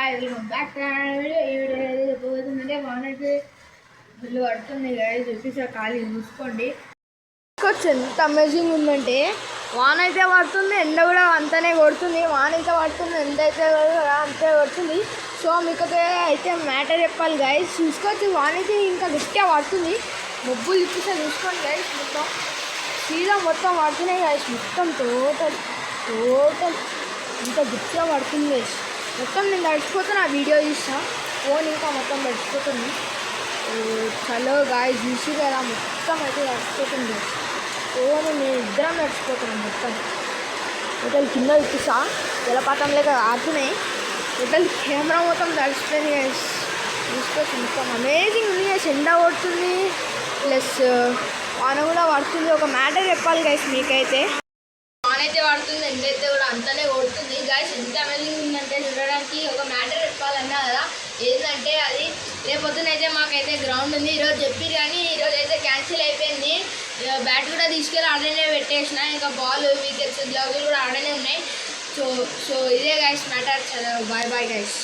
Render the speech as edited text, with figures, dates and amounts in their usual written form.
Welcome back to video. ఈ video పోతుందంటే వానైతే bill పడుతుంది guys. చూపిస్తా ఖాళీ చూసుకోండి. ఎంత అమేజింగ్ ఉందంటే వాన అయితే పడుతుంది, ఎండ కూడా అంతనే కొడుతుంది. వాన అయితే పడుతుంది, ఎండ అయితే అంతే కొడుతుంది. సో మీకు అయితే మ్యాటర్ చెప్పాలి గాయస్. చూసుకోవచ్చు వాన అయితే ఇంకా గట్టిగా పడుతుంది. మబ్బులు చూపిస్తే చూసుకోండి గాయస్. మొత్తం సీదా మొత్తం పడుతున్నాయి గాయస్. మొత్తం టోటల్ ఇంకా గట్టిగా పడుతుంది గాయస్. మొత్తం నేను తడిచిపోతున్నా. వీడియో చూసా, ఫోన్ ఇంకా మొత్తం తడిచిపోతుంది. చలో గాయస్ చూసి కదా మొత్తం అయితే తడిచిపోతుంది. ఫోన్ నేను ఇద్దరం నడిచిపోతున్నాం మొత్తం. హోటల్ కింద చూపిస్తా, జలపాతం లేక ఆడుతున్నాయి. హోటల్ కెమెరా మొత్తం తడిచిపోయింది గాయస్. చూసుకోవచ్చు మొత్తం అమేజింగ్ ఉంది గాయస్. ఎండ కొడుతుంది ప్లస్ వాన కూడా పడుతుంది. ఒక మ్యాటర్ చెప్పాలి గాయస్ మీకైతే. వాన అయితే పడుతుంది, ఎండ అయితే కూడా అంతనే కొడుతుంది గాయస్. ఎంత అమేజింగ్ ఉందంటే చూడడానికి. ఒక మ్యాటర్ చెప్పాలన్నా కదా, ఏంటంటే అది రేపొద్దునైతే మాకైతే గ్రౌండ్ ఉంది. ఈరోజు చెప్పి కానీ ఈరోజు అయితే క్యాన్సిల్ అయిపోయింది. బ్యాట్ కూడా తీసుకెళ్ళి ఆడనే పెట్టేసిన. ఇంకా బాల్, వికెట్స్, గ్లౌజులు కూడా ఆడనే ఉన్నాయి. సో ఇదే guys matter. Bye bye guys.